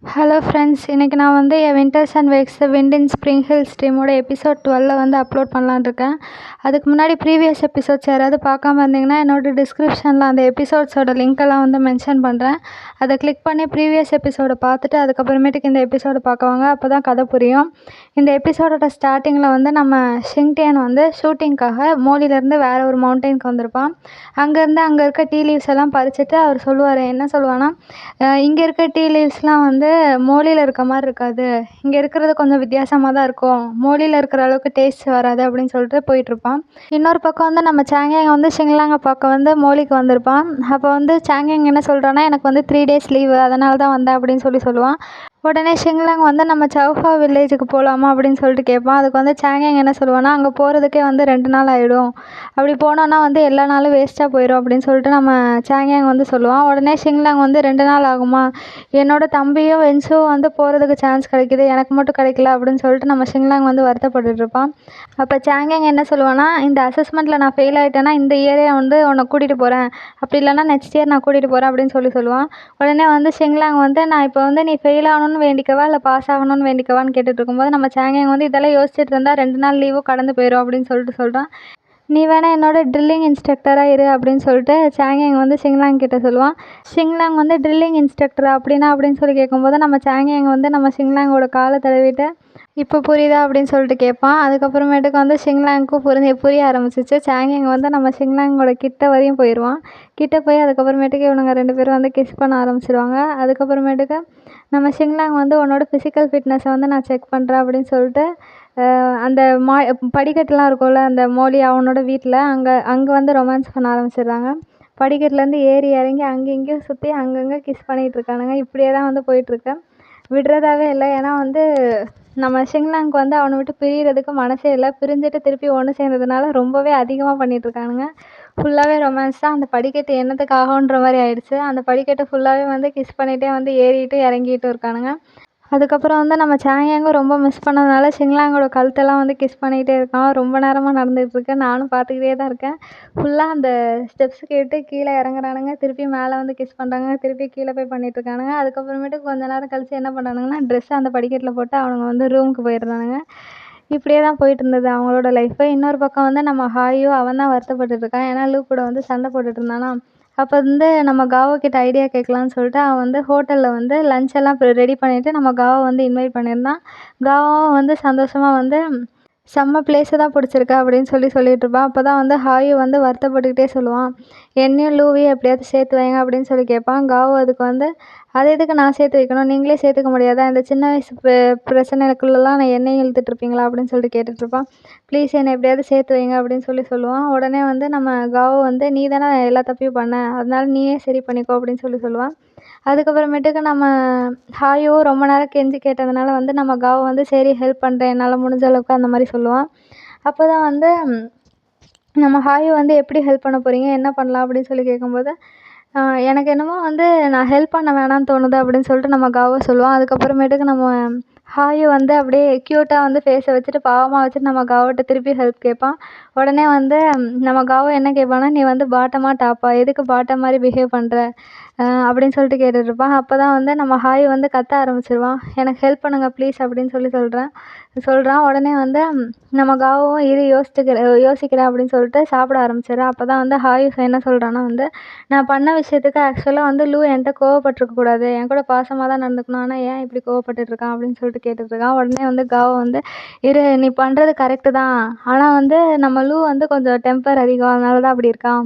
Hello friends, இன்றைக்கி நான் வந்து என் winters and wakes wind in spring hills டீமோட எபிசோட் 12 வந்து அப்லோட் பண்ணலான்னு இருக்கேன். அதுக்கு முன்னாடி ப்ரீவியஸ் எபிசோட்ஸ் யாராவது பார்க்காம இருந்தீங்கன்னா என்னோடய டிஸ்கிரிப்ஷனில் அந்த எபிசோட்ஸோட லிங்க்கெல்லாம் வந்து மென்ஷன் பண்ணுறேன். அதை கிளிக் பண்ணி ப்ரீவியஸ் எபிசோடை பார்த்துட்டு அதுக்கப்புறமேட்டுக்கு இந்த எபிசோடை பார்க்குவாங்க. அப்போ தான் கதை புரியும். இந்த எபிசோடோட ஸ்டார்டிங்கில் வந்து நம்ம ஷிங்டியன் வந்து ஷூட்டிங்காக மோலிலேருந்து வேறு ஒரு மவுண்டெயினுக்கு வந்திருப்பான். அங்கேருந்து அங்கே இருக்க டீ லீவ்ஸ் எல்லாம் பறிச்சுட்டு அவர் சொல்லுவார். என்ன சொல்லுவான்னா, இங்கே இருக்க டீ லீவ்ஸ்லாம் வந்து மோலியில் இருக்க மாதிரி இருக்காது, இங்கே இருக்கிறது கொஞ்சம் வித்தியாசமாக தான் இருக்கும், மோலியில் இருக்கிற அளவுக்கு டேஸ்ட் வராது அப்படின்னு சொல்லிட்டு போயிட்டுருப்பான். இன்னொரு பக்கம் வந்து நம்ம சாங்கியாங் வந்து ஷிங்லாங்கை பார்க்க வந்து மோலிக்கு வந்திருப்பான். அப்போ வந்து சாங்கியாங் என்ன சொல்கிறான்னா, எனக்கு வந்து 3 days லீவு, அதனால தான் வந்தேன் அப்படின்னு சொல்லுவான். உடனே ஷிங்லாங் வந்து நம்ம சவுஃபா வில்லேஜுக்கு போகலாமா அப்படின்னு சொல்லிட்டு கேட்பான். அதுக்கு வந்து சாங்கியாங் என்ன சொல்லுவான்னா, அங்கே போகிறதுக்கே வந்து 2 நாள் ஆகிடும், அப்படி போனோன்னா வந்து எல்லா நாளும் வேஸ்ட்டாக போயிடும் அப்படின்னு சொல்லிட்டு நம்ம சாங்கியாங் வந்து சொல்லுவான். உடனே ஷிங்லாங் வந்து 2 நாள் ஆகுமா, என்னோடய தம்பியும் வென்ஸும் வந்து போகிறதுக்கு சான்ஸ் கிடைக்குது, எனக்கு மட்டும் கிடைக்கல அப்படின்னு சொல்லிட்டு நம்ம ஷிங்லாங் வந்து வருத்தப்பட்டுருப்பான். அப்போ சாங்கியாங் என்ன சொல்லுவான்னா, இந்த அசஸ்மெண்ட்டில் நான் ஃபெயில் ஆகிட்டேன்னா இந்த இயரே வந்து உன்னை கூட்டிகிட்டு போகிறேன், அப்படி இல்லைனா நெக்ஸ்ட் இயர் நான் கூட்டிகிட்டு போகிறேன் அப்படின்னு சொல்லுவான். உடனே வந்து ஷிங்லாங் வந்து, நான் இப்போ வந்து நீ ஃபெயில் ஆகணும்னு வேண்டிக்கவா இல்லை பாஸ் ஆகணும்னு வேண்டிக்கவான்னு கேட்டுட்டு இருக்கும்போது நம்ம சாங்கியாங் வந்து இதெல்லாம் யோசிச்சுட்டு இருந்தால் 2 நாள் லீவும் கடந்து போயிடும் அப்படின்னு சொல்கிறான். நீ வேணால் என்னோட ட்ரில்லிங் இன்ஸ்ட்ரக்டராக இரு அப்படின்னு சொல்லிட்டு சாங்கியாங் வந்து ஷிங்லாங் கிட்ட சொல்லுவான். ஷிங்லாங் வந்து ட்ரில்லிங் இன்ஸ்ட்ரக்டரா அப்படின்னா அப்படின்னு சொல்லி கேட்கும்போது நம்ம சாங்கியாங் வந்து நம்ம ஷிங்லாங்கோட காலை தடவிட்டு இப்போ புரியுதா அப்படின்னு சொல்லிட்டு கேட்பான். அதுக்கப்புறமேட்டுக்கு வந்து ஷிங்லாங்க்கும் புரிய ஆரம்பிச்சிச்சு. சாங்கியாங் வந்து நம்ம ஷிங்லாங்கோட கிட்ட வரையும் போயிடுவான். கிட்ட போய் அதுக்கப்புறமேட்டுக்கு இவனுங்க 2 பேரும் வந்து கிஸ் பண்ண ஆரம்பிச்சிடுவாங்க. அதுக்கப்புறமேட்டுக்கு நம்ம ஷிங்லாங் வந்து உன்னோட ஃபிசிக்கல் ஃபிட்னஸை வந்து நான் செக் பண்ணுறேன் அப்படின்னு சொல்லிட்டு அந்த படிக்கட்டுலாம் இருக்கும்ல அந்த மோலி அவனோட வீட்டில் அங்கே வந்து ரொமான்ஸ் பண்ண ஆரம்பிச்சிடுறாங்க. படிக்கட்டுலேருந்து ஏறி இறங்கி அங்கேயும் இங்கேயும் சுற்றி அங்கங்கே கிஸ் பண்ணிகிட்டு இருக்கானுங்க. இப்படியே தான் வந்து போயிட்டுருக்கு. விடுறதாவே இல்லை. ஏன்னா வந்து நம்ம ஷிங்லாங்க்கு வந்து அவனை விட்டு பிரியறதுக்கு மனசே இல்லை. பிரிஞ்சுட்டு திருப்பி ஒன்று சேர்ந்ததுனால ரொம்பவே அதிகமாக பண்ணிகிட்ருக்கானுங்க. ஃபுல்லாகவே ரொமான்ஸ் தான். அந்த படிக்கட்டு என்னத்துக்கு ஆகுன்ற மாதிரி ஆயிடுச்சு. அந்த படிக்கட்டு ஃபுல்லாகவே வந்து கிஸ் பண்ணிகிட்டே வந்து ஏறிட்டு இறங்கிட்டு இருக்கானுங்க. அதுக்கப்புறம் வந்து நம்ம சாங்கியாங்கும் ரொம்ப மிஸ் பண்ணதுனால ஷிங்லாங்கோட கழுத்தெல்லாம் வந்து கிஸ் பண்ணிகிட்டே இருக்கான். ரொம்ப நேரமாக நடந்துகிட்ருக்கு. நானும் பார்த்துக்கிட்டே தான் இருக்கேன். ஃபுல்லாக அந்த ஸ்டெப்ஸ் கேட்டு கீழே இறங்குறானுங்க, திருப்பி மேலே வந்து கிஸ் பண்ணுறாங்க, திருப்பி கீழே போய் பண்ணிகிட்ருக்கானுங்க. அதுக்கப்புறமேட்டு கொஞ்ச நேரம் கழித்து என்ன பண்ணுறானுங்கன்னா, ட்ரெஸ்ஸை அந்த படிக்கட்டில் போட்டு அவனுங்க வந்து ரூமுக்கு போயிடுறானுங்க. இப்படியே தான் போயிட்டு இருந்தது அவங்களோட லைஃபு. இன்னொரு பக்கம் வந்து நம்ம ஹாயு அவன் தான் வருத்தப்பட்டுருக்கான். ஏன்னா லூ கூட வந்து சண்டை போட்டுட்டு இருந்தானா. அப்போ வந்து நம்ம காவோ கிட்ட ஐடியா கேட்கலான்னு சொல்லிட்டு அவன் வந்து ஹோட்டலில் வந்து லஞ்ச் எல்லாம் ரெடி பண்ணிவிட்டு நம்ம காவோ வந்து இன்வைட் பண்ணியிருந்தான். காவோவும் வந்து சந்தோஷமாக வந்து செம்ம பிளேஸு தான் பிடிச்சிருக்கு அப்படின்னு சொல்லிகிட்ருப்பான். அப்போ தான் வந்து ஹாயு வந்து வருத்தப்பட்டுக்கிட்டே சொல்லுவான், என்னையும் லூவையும் எப்படியாவது சேர்த்து வைங்க அப்படின்னு சொல்லி கேட்பான். காவோ அதுக்கு வந்து, அது எதுக்கு நான் சேர்த்து வைக்கணும், நீங்களே சேர்த்துக்க முடியாதா, இந்த சின்ன வயசு பிரச்சனைக்குள்ளெல்லாம் நான் என்னையும் இழுத்துட்ருப்பீங்களா அப்படின்னு சொல்லிட்டு கேட்டுட்ருப்பான். ப்ளீஸ் என்னை எப்படியாவது சேர்த்து வைங்க அப்படின்னு சொல்லுவான். உடனே வந்து நம்ம காவோ வந்து, நீ தானே எல்லா தப்பையும் பண்ண, அதனால நீயே சரி பண்ணிக்கோ அப்படின்னு சொல்லுவான். அதுக்கப்புறமேட்டுக்கு நம்ம ஹாயுவும் ரொம்ப நேரம் கெஞ்சி கேட்டதுனால வந்து நம்ம காவோ வந்து சரி ஹெல்ப் பண்ணுறேன் என்னால் முடிஞ்ச அளவுக்கு அந்த மாதிரி சொல்லுவான். அப்போ தான் வந்து நம்ம ஹாயு வந்து எப்படி ஹெல்ப் பண்ண போகிறீங்க, என்ன பண்ணலாம் அப்படின்னு சொல்லி கேட்கும்போது, எனக்கு என்னமோ வந்து நான் ஹெல்ப் பண்ண வேணான்னு தோணுது அப்படின்னு சொல்லிட்டு நம்ம காவோ சொல்லுவான். அதுக்கப்புறமேட்டுக்கு நம்ம ஹாயு வந்து அப்படியே க்யூட்டாக வந்து ஃபேஸை வச்சுட்டு பாவமாக வச்சுட்டு நம்ம காவோட்ட திருப்பி ஹெல்ப் கேட்பான். உடனே வந்து நம்ம காவோ என்ன கேட்பான்னா, நீ வந்து பாட்டமா டாப்பா, எதுக்கு பாட்டம் மாதிரி பிஹேவ் பண்ணுற அப்படின்னு சொல்லிட்டு கேட்டுட்ருப்பான். அப்போ தான் வந்து நம்ம ஹாயு வந்து கத்த ஆரம்பிச்சிருவான். எனக்கு ஹெல்ப் பண்ணுங்கள் ப்ளீஸ் அப்படின்னு சொல்கிறான். உடனே வந்து நம்ம காவோவும் இரு யோசிக்கிறேன் அப்படின்னு சொல்லிட்டு சாப்பிட ஆரம்பிச்சிடுறான். அப்போ தான் வந்து ஹாயு என்ன சொல்கிறான்னா வந்து, நான் பண்ண விஷயத்துக்கு ஆக்சுவலாக வந்து லூ என்கிட்ட கோவப்பட்டிருக்கக்கூடாது, என் கூட பாசமாக தான் நடந்துக்கணும், ஆனால் ஏன் இப்படி கோவப்பட்டுட்ருக்கான் அப்படின்னு சொல்லிட்டு கேட்டுட்ருக்கான். உடனே வந்து காவோ வந்து, இரு நீ பண்ணுறது கரெக்டு தான், ஆனால் வந்து நம்ம லூ வந்து கொஞ்சம் டெம்பர் அதிகம், அதனால தான் அப்படி இருக்கான்,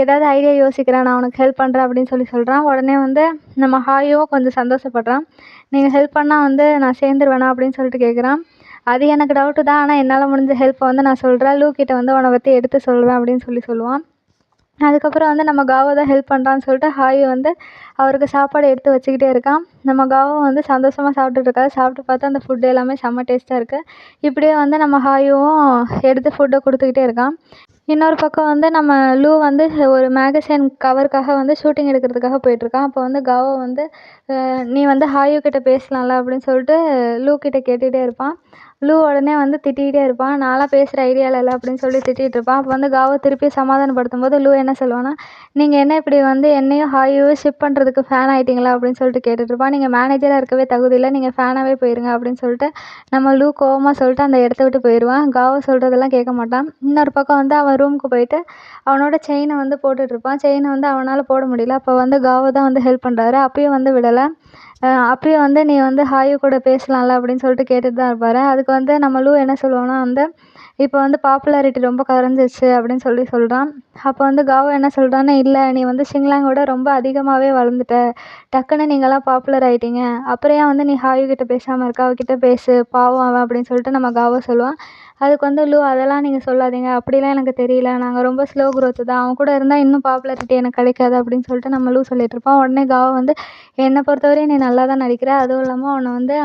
ஏதாவது ஐடியா யோசிக்கிறேன், நான் உனக்கு ஹெல்ப் பண்ணுறேன் அப்படின்னு சொல்கிறான். உடனே வந்து நம்ம ஹாயுவும் கொஞ்சம் சந்தோஷப்படுறான். நீங்கள் ஹெல்ப் பண்ணால் வந்து நான் சேர்ந்துருவேணா அப்படின்னு சொல்லிட்டு கேட்குறான். அது எனக்கு டவுட்டு தான், ஆனால் என்னால் முடிஞ்ச ஹெல்ப்பை வந்து நான் சொல்கிறேன், லூ கிட்ட வந்து உன்னை பற்றி எடுத்து சொல்கிறேன் அப்படின்னு சொல்லுவான். அதுக்கப்புறம் வந்து நம்ம காவோ தான் ஹெல்ப் பண்ணுறான்னு சொல்லிட்டு ஹாயு வந்து அவருக்கு சாப்பாடு எடுத்து வச்சுக்கிட்டே இருக்கான். நம்ம காவோ வந்து சந்தோஷமாக சாப்பிட்டுட்ருக்காரு. சாப்பிட்டு பார்த்தா அந்த ஃபுட்டு எல்லாமே செம்ம டேஸ்ட்டாக இருக்குது. இப்படியே வந்து நம்ம ஹாயுவும் எடுத்து ஃபுட்டை கொடுத்துக்கிட்டே இருக்கான். இன்னொரு பக்கம் வந்து நம்ம லூ வந்து ஒரு மேகசின் கவருக்காக வந்து ஷூட்டிங் எடுக்கிறதுக்காக போயிட்டுருக்கான். அப்போ வந்து காவோ வந்து நீ வந்து ஹாயு கிட்ட பேசலாம்ல அப்படின்னு சொல்லிட்டு லூ கிட்ட கேட்டுகிட்டே இருப்பான். லூ உடனே வந்து திட்டிகிட்டே இருப்பான். நான்லாம் பேசுகிற ஐடியாவில் இல்லை அப்படின்னு சொல்லி திட்டிகிட்டு இருப்பான். அப்போ வந்து காவோ திருப்பி சமாதானப்படுத்தும் போது லூ என்ன சொல்லுவான்னா, நீங்கள் என்ன இப்படி வந்து என்னையும் ஹாயுவையும் ஷிப் பண்ணுறதுக்கு ஃபேன் ஆகிட்டீங்களா அப்படின்னு சொல்லிட்டு கேட்டுட்ருப்பான். நீங்கள் மேனேஜராக இருக்கவே தகுதி இல்லை, நீங்கள் ஃபேனாகவே போயிருங்க அப்படின்னு சொல்லிட்டு நம்ம லூ கோவமாக சொல்லிட்டு அந்த இடத்த விட்டு போயிடுவான். காவோ சொல்கிறதெல்லாம் கேட்க மாட்டான். இன்னொரு பக்கம் வந்து அவன் ரூமுக்கு போயிட்டு அவனோட செயினை வந்து போட்டுட்ருப்பான். செயினை வந்து அவனால் போட முடியல. அப்போ வந்து காவோ தான் வந்து ஹெல்ப் பண்ணுறாரு. அப்பயும் வந்து விடலை. அப்பயும் வந்து நீ வந்து ஹாயு கூட பேசலாம்ல அப்படின்னு சொல்லிட்டு கேட்டுட்டு தான் இருப்பார். அதுக்கு வந்து நம்ம லூ என்ன சொல்லுவான்னா வந்து, இப்போ வந்து பாப்புலாரிட்டி ரொம்ப குறைஞ்சிருச்சு அப்படின்னு சொல்கிறான். அப்போ வந்து காவோ என்ன சொல்கிறான்னா, இல்லை நீ வந்து ஷிங்லாங்கோட ரொம்ப அதிகமாகவே வளர்ந்துட்ட, டக்குன்னு நீங்கள்லாம் பாப்புலர் ஆகிட்டீங்க, அப்புறம் ஏன் வந்து நீ ஹாயு கிட்ட பேசாமல் இருக்க, அவகிட்ட பேசு, பாவம் அவன் அப்படின்னு சொல்லிட்டு நம்ம காவோ சொல்லுவான். அதுக்கு வந்து லூ அதெல்லாம் நீங்கள் சொல்லாதீங்க, அப்படிலாம் எனக்கு தெரியல, நாங்கள் ரொம்ப ஸ்லோ குரோத்து தான், அவன் கூட இருந்தால் இன்னும் பாப்புலாரிட்டி எனக்கு கிடைக்காது அப்படின்னு சொல்லிட்டு நம்ம லூ சொல்லிகிட்ருப்பான். உடனே காவோ வந்து, என்னை பொறுத்தவரையும் நீ நல்லா தான் நடிக்கிற, அதுவும் இல்லாமல் உன்னை வந்து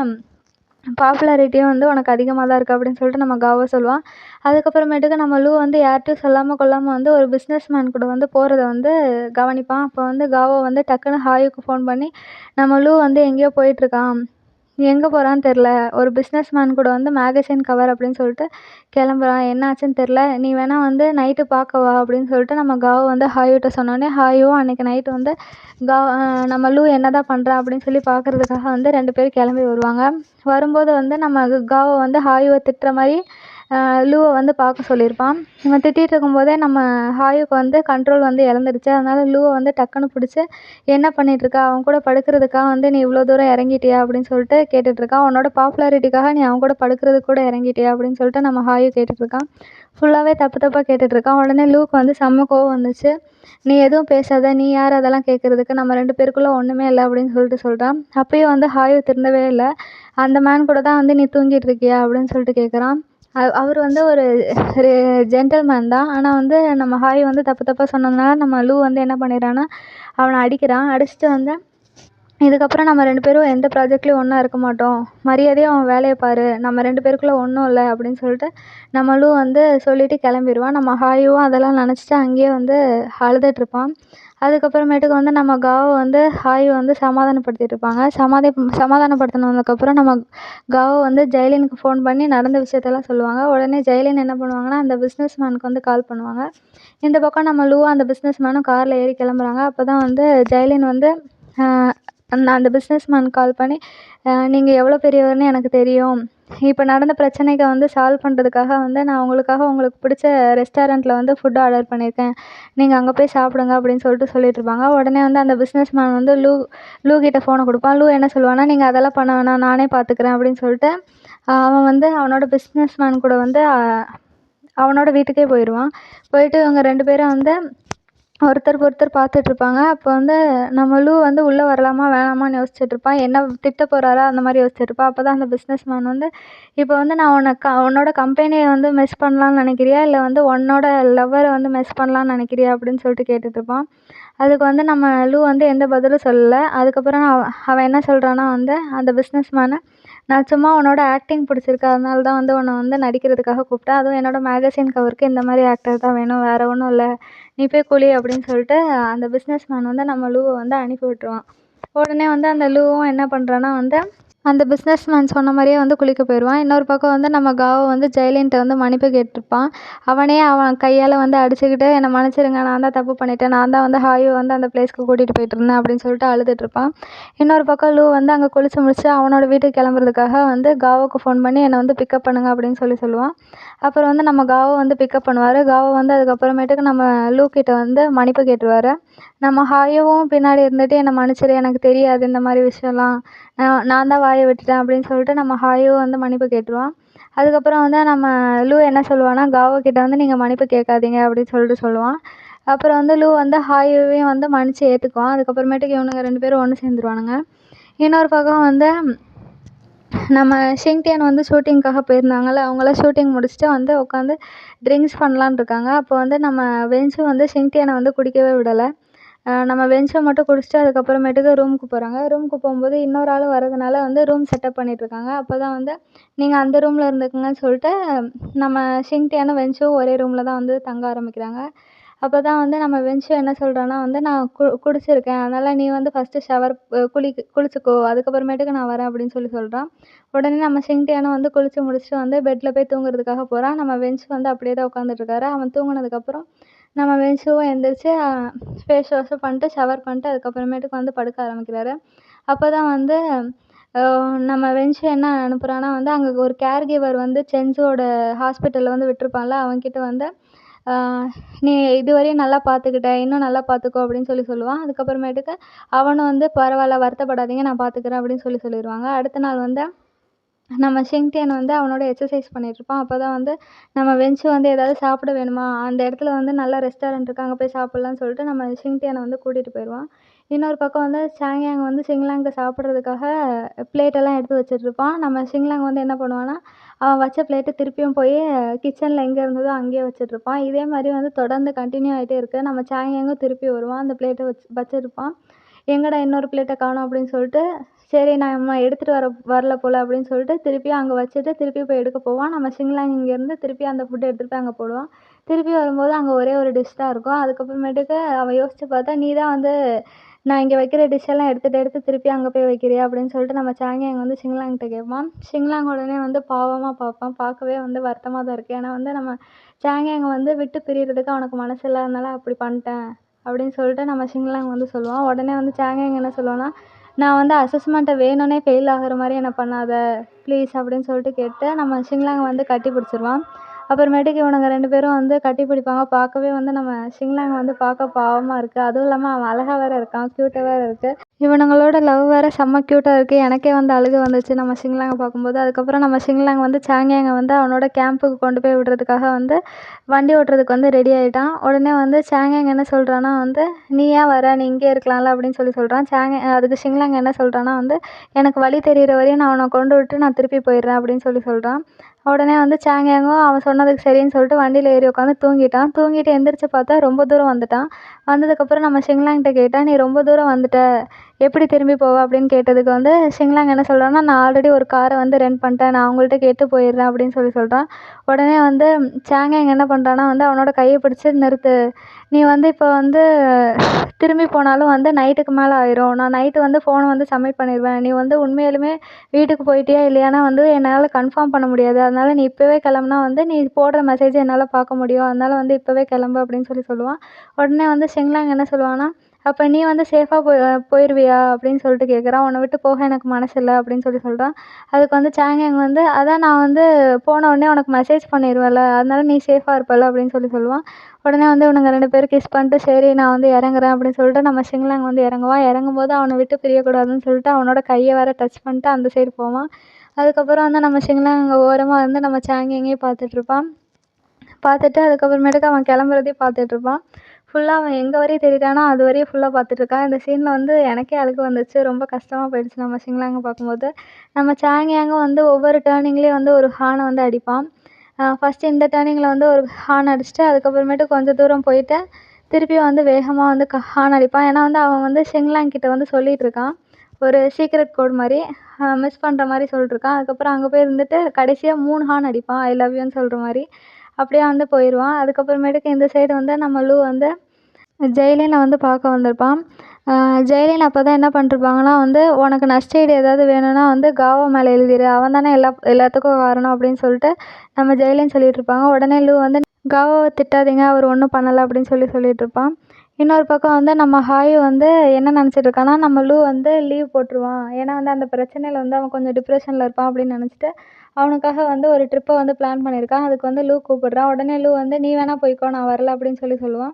பாப்புலாரிட்டியும் வந்து உனக்கு அதிகமாக தான் இருக்குது அப்படின்னு சொல்லிட்டு நம்ம காவோ சொல்லுவான். அதுக்கப்புறமேட்டுக்கு நம்ம லூ வந்து யார்கிட்டையும் சொல்லாமல் கொள்ளாமல் வந்து ஒரு பிஸ்னஸ் மேன் கூட வந்து போகிறத வந்து கவனிப்பான். அப்போ வந்து காவோ வந்து டக்குன்னு ஹாயுக்கு ஃபோன் பண்ணி, நம்ம லூ வந்து எங்கேயோ போயிட்டுருக்கான், எங்கே போகிறான்னு தெரில, ஒரு பிஸ்னஸ் மேன் கூட வந்து மேகசின் கவர் அப்படின்னு சொல்லிட்டு கிளம்புறான், என்ன ஆச்சுன்னு தெரில, நீ வேணால் வந்து நைட்டு பார்க்க வா அப்படின்னு சொல்லிட்டு நம்ம காவோ வந்து ஹாயுகிட்ட சொன்னோடனே ஹாயுவும் அன்றைக்கி நைட்டு வந்து நம்ம லூ என்ன தான் பண்ணுறான் அப்படின்னு சொல்லி பார்க்குறதுக்காக வந்து 2 பேரும் கிளம்பி வருவாங்க. வரும்போது வந்து நம்ம காவோ வந்து ஹாயுவை திட்டுற மாதிரி லூவை வந்து பார்க்க சொல்லியிருப்பான். இவன் திட்டிகிட்டு இருக்கும்போதே நம்ம ஹாயுக்கு வந்து கண்ட்ரோல் வந்து இழந்துடுச்சு. அதனால் லூவை வந்து டக்குன்னு பிடிச்சி, என்ன பண்ணிகிட்ருக்க, அவன் கூட படுக்கிறதுக்காக வந்து நீ இவ்வளோ தூரம் இறங்கிட்டியா அப்படின்னு சொல்லிட்டு கேட்டுட்ருக்கான். உன்னோட பாப்புலாரிட்டிக்காக நீ அவன் கூட படுக்கிறதுக்கு கூட இறங்கிட்டியா அப்படின்னு சொல்லிட்டு நம்ம ஹாயு கேட்டுட்ருக்கான். ஃபுல்லாகவே தப்பு தப்பாக கேட்டுட்ருக்கான். உடனே லூக்கு வந்து செம்ம கோவம் வந்துச்சு. நீ எதுவும் பேசாத, நீ யார் அதெல்லாம் கேட்குறதுக்கு, நம்ம 2 பேருக்குள்ளே ஒன்றுமே இல்லை அப்படின்னு சொல்கிறான். அப்பயும் வந்து ஹாயு திருந்தவே இல்லை. அந்த மேன் கூட தான் வந்து நீ தூங்கிட்டு இருக்கியா அப்படின்னு சொல்லிட்டு கேட்குறான். அவர் வந்து ஒரு ஜென்டில்மேன் தான். ஆனால் வந்து நம்ம ஹாயு வந்து தப்பு தப்பாக சொன்னதுனால நம்ம லூ வந்து என்ன பண்ணிடுறான்னா, அவனை அடிக்கிறான். அடிச்சுட்டு வந்து, இதுக்கப்புறம் நம்ம 2 பேரும் எந்த ப்ராஜெக்ட்லேயும் ஒன்றா இருக்க மாட்டோம், மரியாதையாக அவன் வேலையை பாரு, நம்ம 2 பேருக்குள்ளே ஒன்றும் இல்லை அப்படின்னு சொல்லிட்டு நம்ம லூ வந்து சொல்லிவிட்டு கிளம்பிடுவான். நம்ம ஹாயுவும் அதெல்லாம் நினச்சிட்டு அங்கேயே வந்து அழுதுட்ருப்பான். அதுக்கப்புறமேட்டுக்கு வந்து நம்ம காவோ வந்து ஹாயு வந்து சமாதானப்படுத்திட்டு இருப்பாங்க. சமாதானப்படுத்தினதுக்கப்புறம் நம்ம காவோ வந்து ஜெயலினுக்கு ஃபோன் பண்ணி நடந்த விஷயத்தெல்லாம் சொல்லுவாங்க. உடனே ஜெயலின் என்ன பண்ணுவாங்கன்னா, அந்த பிஸ்னஸ் மேனுக்கு வந்து கால் பண்ணுவாங்க. இந்த பக்கம் நம்ம லூவும் அந்த பிஸ்னஸ் மேனும் காரில் ஏறி கிளம்புறாங்க. அப்போ தான் வந்து ஜெயலின் வந்து அந்த பிஸ்னஸ் மேன் கால் பண்ணி, நீங்கள் எவ்வளோ பெரியவர்னு எனக்கு தெரியும், இப்போ நடந்த பிரச்சனைக்கு வந்து சால்வ் பண்ணுறதுக்காக வந்து நான் உங்களுக்கு பிடிச்ச ரெஸ்டாரண்ட்டில் வந்து ஃபுட் ஆர்டர் பண்ணியிருக்கேன், நீங்கள் அங்கே போய் சாப்பிடுங்க அப்படின்னு சொல்லிட்டுருப்பாங்க. உடனே வந்து அந்த பிஸ்னஸ் மேன் வந்து லூ கிட்ட ஃபோனை கொடுப்பான். லூ என்ன சொல்லுவான்னா, நீங்கள் அதெல்லாம் பண்ண வேணாம், நானே பார்த்துக்கிறேன் அப்படின்னு சொல்லிட்டு அவன் வந்து அவனோட பிஸ்னஸ் மேன் கூட வந்து அவனோட வீட்டுக்கே போயிடுவான். போயிட்டு இவங்க 2 பேரும் வந்து ஒருத்தருக்கு ஒருத்தர் பார்த்துட்ருப்பாங்க. அப்போ வந்து நம்ம லூ வந்து உள்ளே வரலாமா வேணாமான்னு யோசிச்சுட்ருப்பான். என்ன திட்ட போகிறாரா அந்த மாதிரி யோசிச்சுட்ருப்பான். அப்போ தான் அந்த பிஸ்னஸ் மேன் வந்து, இப்போ வந்து நான் உன்னோட கம்பெனியை வந்து மெஸ் பண்ணலான்னு நினைக்கிறியா, இல்லை வந்து உன்னோட லவ்வரை வந்து மெஸ் பண்ணலான்னு நினைக்கிறியா அப்படின்னு சொல்லிட்டு கேட்டுட்ருப்பான். அதுக்கு வந்து நம்ம லூ வந்து எந்த பதிலும் சொல்லலை. அதுக்கப்புறம் அவன் என்ன சொல்கிறான்னா வந்து, அந்த பிஸ்னஸ் மேனை, நான் சும்மா உன்னோட ஆக்டிங் பிடிச்சிருக்கு, அதனால தான் வந்து உன்னை வந்து நடிக்கிறதுக்காக கூப்பிட்டேன், அதுவும் என்னோட மேகசின் கவருக்கு இந்த மாதிரி ஆக்டர் தான் வேணும், வேறு ஒன்றும் இல்லை, நீ போய் குளி அப்படின்னு சொல்லிட்டு அந்த பிஸ்னஸ் மேன் வந்து நம்ம லூவை வந்து அனுப்பி விட்டுருவான். உடனே வந்து அந்த லூவும் என்ன பண்ணுறான்னா வந்து, அந்த பிஸ்னஸ் மேன் சொன்ன மாதிரியே வந்து குளிக்க போயிடுவான். இன்னொரு பக்கம் வந்து நம்ம காவோ வந்து ஜெயலின்ட்ட வந்து மன்னிப்பு கேட்டிருப்பான். அவனே அவன் கையால் வந்து அடிச்சுக்கிட்டு, என்னை மன்னிச்சிடுங்க, நான் தான் தப்பு பண்ணிட்டேன், நான் தான் வந்து ஹாயு வந்து அந்த பிளேஸ்க்கு கூட்டிகிட்டு போயிட்டுருந்தேன் அப்படின்னு சொல்லிட்டு அழுதுட்ருப்பான். இன்னொரு பக்கம் லூ வந்து அங்கே குளிச்சு முடிச்சு அவனோட வீட்டுக்கு கிளம்புறதுக்காக வந்து காவோக்கு ஃபோன் பண்ணி என்னை வந்து பிக்கப் பண்ணுங்க அப்படின்னு சொல்லுவான். அப்புறம் வந்து நம்ம காவோ வந்து பிக்கப் பண்ணுவார். காவோ வந்து அதுக்கப்புறமேட்டுக்கு நம்ம லூ கிட்ட வந்து மன்னிப்பு கேட்டுருவார். நம்ம ஹாயுவும் பின்னாடி இருந்துட்டு, என்னை மன்னிச்சிடு, எனக்கு தெரியாது இந்த மாதிரி விஷயம்லாம், நான் தான் வாயை விட்டுட்டேன் அப்படின்னு சொல்லிட்டு நம்ம ஹாயுவும் வந்து மன்னிப்பு கேட்டுருவான். அதுக்கப்புறம் வந்து நம்ம லூ என்ன சொல்லுவான்னா, காவோ கிட்ட வந்து நீங்கள் மன்னிப்பு கேட்காதீங்க அப்படின்னு சொல்லிட்டு சொல்லுவான். அப்புறம் வந்து லூ வந்து ஹாயுவையும் வந்து மன்னிச்சு ஏற்றுக்குவான். அதுக்கப்புறமேட்டுக்கு இவனுங்க 2 பேரும் ஒன்று சேர்ந்துருவானுங்க. இன்னொரு பக்கம் வந்து நம்ம ஷிங்டியான் வந்து ஷூட்டிங்க்காக போயிருந்தாங்கல்ல, அவங்களாம் ஷூட்டிங் முடிச்சுட்டு வந்து உட்காந்து ட்ரிங்க்ஸ் பண்ணலான்னு இருக்காங்க. அப்போ வந்து நம்ம வென்ஸும் வந்து ஷிங்டியானை வந்து குடிக்கவே விடலை. நம்ம வென்ச்சை மட்டும் குடிச்சிட்டு அதுக்கப்புறமேட்டுக்கு ரூமுக்கு போகிறாங்க. ரூமுக்கு போகும்போது இன்னொரு ஆள் வரதுனால வந்து ரூம் செட்டப் பண்ணிகிட்ருக்காங்க. அப்போ தான் வந்து நீங்கள் அந்த ரூமில் இருந்துக்குங்கன்னு சொல்லிட்டு நம்ம ஷிங்டியானும் வென்ச்சும் ஒரே ரூமில் தான் வந்து தங்க ஆரம்பிக்கிறாங்க. அப்போ தான் வந்து நம்ம வென்ச்சு என்ன சொல்கிறான்னா வந்து நான் குடிச்சிருக்கேன், அதனால் நீ வந்து ஃபஸ்ட்டு ஷவர் குளிச்சுக்கோ, அதுக்கப்புறமேட்டுக்கு நான் வரேன் அப்படின்னு சொல்கிறான். உடனே நம்ம ஷிங்டியானும் வந்து குளிச்சு முடிச்சுட்டு வந்து பெட்டில் போய் தூங்குறதுக்காக போகிறான். நம்ம வென்ச்சு வந்து அப்படியே தான் உட்காந்துட்ருக்காரு. அவன் தூங்குனதுக்கப்புறம் நம்ம வென்ச்சுவும் எந்திரிச்சு ஃபேஸ் வாஷும் பண்ணிட்டு ஷவர் பண்ணிட்டு அதுக்கப்புறமேட்டுக்கு வந்து படுக்க ஆரம்பிக்கிறாரு. அப்போ தான் வந்து நம்ம வென்ச்சு என்ன அனுப்புகிறான்னா வந்து அங்கே ஒரு கேர் கிவர் வந்து சென்ஸோட ஹாஸ்பிட்டலில் வந்து விட்டிருப்பான்ல, அவன்கிட்ட வந்து நீ இதுவரையும் நல்லா பார்த்துக்கிட்ட, இன்னும் நல்லா பார்த்துக்கோ அப்படின்னு சொல்லுவான். அதுக்கப்புறமேட்டுக்கு அவனும் வந்து பரவாயில்ல, வருத்தப்படாதீங்க, நான் பார்த்துக்கிறேன் அப்படின்னு சொல்லிடுவாங்க. அடுத்த நாள் வந்து நம்ம ஷிங்டியன் வந்து அவனோட எக்ஸசைஸ் பண்ணிகிட்ருப்பான். அப்போ தான் வந்து நம்ம வென்ச்சு வந்து ஏதாவது சாப்பிட வேணுமா, அந்த இடத்துல வந்து நல்ல ரெஸ்டாரண்ட் இருக்குது, அங்கே போய் சாப்பிட்லான்னு சொல்லிட்டு நம்ம ஷிங்டியனை வந்து கூட்டிகிட்டு போயிடுவான். இன்னொரு பக்கம் வந்து சாங்யாங் வந்து ஷிங்லாங்கை சாப்பிட்றதுக்காக பிளேட்டெல்லாம் எடுத்து வச்சிட்ருப்பான். நம்ம ஷிங்லாங் வந்து என்ன பண்ணுவான்னா, அவன் வச்ச பிளேட்டை திருப்பியும் போய் கிச்சனில் எங்கே இருந்ததோ அங்கேயே வச்சிட்ருப்பான். இதே மாதிரி வந்து தொடர்ந்து கண்டினியூ ஆகிட்டே இருக்குது. நம்ம சாங்யாங்கும் திருப்பி வருவான், அந்த பிளேட்டை வச்சிருப்பான். எங்கடா இன்னொரு பிளேட்டை காணோம் அப்படின்னு சொல்லிட்டு, சரி நம்ம எடுத்துகிட்டு வரல போல் அப்படின்னு சொல்லிட்டு திருப்பியும் அங்கே வச்சுட்டு திருப்பி போய் எடுக்க போவான். நம்ம ஷிங்லாங் இங்கேருந்து திருப்பி அந்த ஃபுட்டை எடுத்துகிட்டு போய் அங்கே போடுவான். திருப்பி வரும்போது அங்கே ஒரே ஒரு டிஷ் தான் இருக்கும். அதுக்கப்புறமேட்டுக்கு அவன் யோசித்து பார்த்தா, நீ தான் வந்து நான் இங்கே வைக்கிற டிஷ்ஷெல்லாம் எடுத்து திருப்பி அங்கே போய் வைக்கிறியா அப்படின்னு சொல்லிட்டு நம்ம சாங்யாங் வந்து ஷிங்லாங்கிட்ட கேட்பான். ஷிங்லாங் உடனே வந்து பாவமாக பார்ப்பான். பார்க்கவே வந்து வருத்தமாக தான் இருக்குது. ஏன்னா வந்து நம்ம சாங்யாங் வந்து விட்டு பிரியறதுக்கு அவனுக்கு மனசு இல்லாதனால அப்படி பண்ணிட்டேன் அப்படின்னு சொல்லிட்டு நம்ம ஷிங்லாங் வந்து சொல்லுவான். உடனே வந்து சாங்யாங் என்ன சொல்லுவான்னா, நான் வந்து அசஸ்மெண்ட்டை வேணும்னே ஃபெயில் ஆகிற மாதிரி என்ன பண்ணாத ப்ளீஸ் அப்படின்னு சொல்லிட்டு கேட்டு நம்ம ஷிங்லாங்கை வந்து கட்டி பிடிச்சிருவான். அப்புறமேட்டுக்கு இவனுங்க 2 பேரும் வந்து கட்டி பிடிப்பாங்க. பார்க்கவே வந்து நம்ம ஷிங்லாங் வந்து பார்க்க பாவமாக இருக்குது. அதுவும் இல்லாமல் அவன் அழகாக வேறு இருக்கான், க்யூட்டாக வேறு இருக்குது. இவனுங்களோட லவ் வேறு செம்ம க்யூட்டாக இருக்குது. எனக்கே வந்து அழுகை வந்துச்சு நம்ம ஷிங்லாங்கை பார்க்கும்போது. அதுக்கப்புறம் நம்ம ஷிங்லாங் வந்து சாங்யாங்கை வந்து அவனோட கேம்புக்கு கொண்டு போய் விடுறதுக்காக வந்து வண்டி ஓட்டுறதுக்கு வந்து ரெடி ஆகிட்டான். உடனே வந்து சாங்யாங் என்ன சொல்கிறான்னா வந்து, நீ ஏன் வர, நீ இங்கே இருக்கலாம்ல அப்படின்னு சொல்கிறான். அதுக்கு ஷிங்லாங் என்ன சொல்கிறான்னா வந்து, எனக்கு வழி தெரிகிற வரையும் நான் அவனை கொண்டு விட்டு நான் திருப்பி போயிடுறேன் அப்படின்னு சொல்கிறான். உடனே வந்து சாங்யாங்கும் அவன் சொன்னதுக்கு சரின்னு சொல்லிட்டு வண்டியில் ஏறி உட்காந்து தூங்கிட்டான். தூங்கிட்டு எந்திரிச்சு பார்த்தா ரொம்ப தூரம் வந்துட்டான். வந்ததுக்கப்புறம் நம்ம ஷிங்லாங்கிட்ட கேட்டால், நீ ரொம்ப தூரம் வந்துட்ட, எப்படி திரும்பி போவ அப்படின்னு கேட்டதுக்கு வந்து ஷிங்லாங் என்ன சொல்கிறான்னா, நான் ஆல்ரெடி ஒரு காரை வந்து ரெண்ட் பண்ணிட்டேன், நான் அவங்கள்ட்ட கேட்டு போயிடுறேன் அப்படின்னு சொல்கிறான். உடனே வந்து சாங்யாங் என்ன பண்ணுறான்னா வந்து அவனோட கையை பிடிச்சி, நிறுத்து, நீ வந்து இப்போ வந்து திரும்பி போனாலும் வந்து நைட்டுக்கு மேலே ஆயிரும், நான் நைட்டு வந்து ஃபோனை வந்து சப்மிட் பண்ணிடுவேன், நீ வந்து உண்மையாலுமே வீட்டுக்கு போயிட்டியா இல்லையானா வந்து என்னால் கன்ஃபார்ம் பண்ண முடியாது, அதனால் நீ இப்போவே கிளம்புனா வந்து நீ போடுற மெசேஜை என்னால் பார்க்க முடியும், அதனால் வந்து இப்போவே கிளம்பு அப்படின்னு சொல்லுவான். உடனே வந்து ஷிங்லாங் என்ன சொல்லுவான்னா, அப்போ நீ வந்து சேஃபாக போயிடுவியா அப்படின்னு சொல்லிட்டு கேட்குறான். உன்னை விட்டு போக எனக்கு மனசு இல்லை அப்படின்னு சொல்கிறான். அதுக்கு வந்து சாங்யாங் வந்து, அதான் நான் வந்து போன உடனே உனக்கு மெசேஜ் பண்ணிடுவேன்ல, அதனால நீ சேஃபாக இருப்பல்ல அப்படின்னு சொல்லுவான். உடனே வந்து இவனுங்க 2 பேரும் கிஸ் பண்ணிட்டு, சரி நான் வந்து இறங்குறேன் அப்படின்னு சொல்லிட்டு நம்ம ஷிங்லாங் வந்து இறங்குவான். இறங்கும்போது அவனை விட்டு பிரியக்கூடாதுன்னு சொல்லிட்டு அவனோட கையை வேறு டச் பண்ணிட்டு அந்த சைடு போவான். அதுக்கப்புறம் வந்து நம்ம ஷிங்லாங் அங்கே ஓரமாக வந்து நம்ம சாங்யாங்கையும் பார்த்துட்ருப்பான். பார்த்துட்டு அதுக்கப்புறமேட்டுக்கு அவன் கிளம்புறதையும் பார்த்துட்ருப்பான். ஃபுல்லாக அவன் எங்கே வரையும் தேடிட்டானோ அது வரையும் ஃபுல்லாக பார்த்துட்ருக்கான். இந்த சீனில் வந்து எனக்கே அழுகை வந்துச்சு. ரொம்ப கஷ்டமாக போயிடுச்சு நம்ம ஷிங்லாங்கை பார்க்கும்போது. நம்ம சாங்யாங்கும் வந்து ஒவ்வொரு டேர்னிங்லேயும் வந்து ஒரு ஹார்னை வந்து அடிப்பான். ஃபஸ்ட்டு இந்த டேர்னிங்கில் வந்து ஒரு ஹார்ன் அடிச்சுட்டு அதுக்கப்புறமேட்டு கொஞ்சம் தூரம் போயிட்டு திருப்பியும் வந்து வேகமாக வந்து ஹார்ன் அடிப்பான். ஏன்னா வந்து அவன் வந்து ஷிங்லாங் கிட்ட வந்து சொல்லிகிட்ருக்கான், ஒரு சீக்ரெட் கோட் மாதிரி மிஸ் பண்ணுற மாதிரி சொல்லிட்ருக்கான். அதுக்கப்புறம் அங்கே போய் இருந்துட்டு கடைசியாக 3 ஹார்ன் அடிப்பான், ஐ லவ் யூன்னு சொல்கிற மாதிரி. அப்படியே வந்து போயிடுவான். அதுக்கப்புறமேட்டுக்கு இந்த சைடு வந்து நம்ம லூ வந்து ஜெய்லினை வந்து பார்க்க வந்திருப்பான். ஜெய்லின் அப்போ தான் என்ன பண்ணிருப்பாங்கன்னா வந்து, உனக்கு நஷ்டஈடு ஏதாவது வேணும்னா வந்து காவா மேலே எழுதிடு, அவன் தானே எல்லாத்துக்கும் காரணம் அப்படின்னு சொல்லிட்டு நம்ம ஜெய்லின் சொல்லிகிட்ருப்பாங்க. உடனே லூ வந்து, காவாவை திட்டாதீங்க, அவர் ஒன்றும் பண்ணலை அப்படின்னு சொல்லிகிட்ருப்பான். இன்னொரு பக்கம் வந்து நம்ம ஹாயு வந்து என்ன நினச்சிட்ருக்கான்னா, நம்ம லூ வந்து லீவ் போட்டுருவான், ஏன்னா வந்து அந்த பிரச்சனையில் வந்து அவன் கொஞ்சம் டிப்ரெஷனில் இருப்பான் அப்படின்னு நினச்சிட்டு அவனுக்காக வந்து ஒரு ட்ரிப்பை வந்து பிளான் பண்ணியிருக்கான். அதுக்கு வந்து லூ கூப்பிட்றான். உடனே லூ வந்து, நீ வேணால் போய்க்கோ, நான் வரல அப்படின்னு சொல்லுவான்.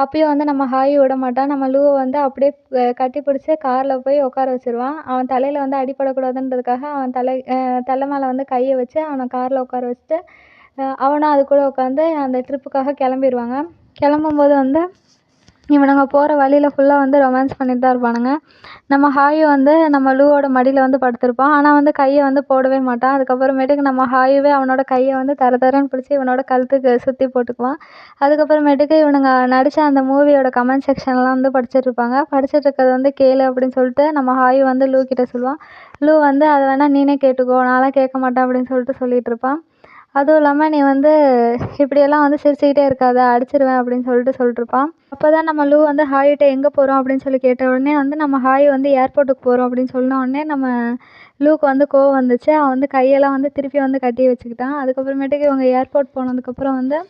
அப்பயும் வந்து நம்ம ஹாயு விட மாட்டான். நம்ம லூவை வந்து அப்படியே கட்டி பிடிச்சி காரில் போய் உட்கார வச்சுருவான். அவன் தலையில் வந்து அடிபடக்கூடாதுன்றதுக்காக அவன் தலை மேலே வந்து கையை வச்சு அவனை காரில் உட்கார வச்சுட்டு அவனும் அது கூட உட்காந்து அந்த ட்ரிப்புக்காக கிளம்பிடுவாங்க. கிளம்பும்போது வந்து இவனுங்க போகிற வழியில் ஃபுல்லாக வந்து ரொமான்ஸ் பண்ணிட்டு தான் இருப்பானுங்க. நம்ம ஹாயு வந்து நம்ம லூவோட மடியில் வந்து படுத்திருப்பான். ஆனால் வந்து கையை வந்து போடவே மாட்டான். அதுக்கப்புறமேட்டுக்கு நம்ம ஹாயுவே அவனோட கையை வந்து தரன்னு பிடிச்சி இவனோட கழுத்துக்கு சுற்றி போட்டுக்குவான். அதுக்கப்புறமேட்டுக்கு இவனுங்க நடித்த அந்த மூவியோட கமெண்ட் செக்ஷன்லாம் வந்து படிச்சுட்டு இருப்பாங்க. படிச்சுட்டு இருக்கிறது வந்து கேளு அப்படின்னு சொல்லிட்டு நம்ம ஹாயு வந்து லூ கிட்ட சொல்லுவான். லூ வந்து அதை வேணால் நீனே கேட்டுக்கோ, நான்லாம் கேட்க மாட்டேன் அப்படின்னு சொல்லிட்டு சொல்லிட்டு இருப்பான். அதுவும் இல்லாமல் நீ வந்து இப்படியெல்லாம் வந்து சிரிச்சுக்கிட்டே இருக்காத, அடிச்சிருவேன் அப்படின்னு சொல்லிட்டுருப்பான். அப்போ தான் நம்ம லூ வந்து ஹாயிட்ட எங்கே போகிறோம் அப்படின்னு சொல்லி கேட்ட உடனே வந்து நம்ம ஹாய் வந்து ஏர்போர்ட்டுக்கு போகிறோம் அப்படின்னு சொன்ன உடனே நம்ம லூக்கு வந்து கோவம் வந்துச்சு. அவன் வந்து கையெல்லாம் வந்து திருப்பி வந்து கட்டி வச்சுக்கிட்டான். அதுக்கப்புறமேட்டுக்கு இவங்க ஏர்போர்ட் போனதுக்கப்புறம் வந்து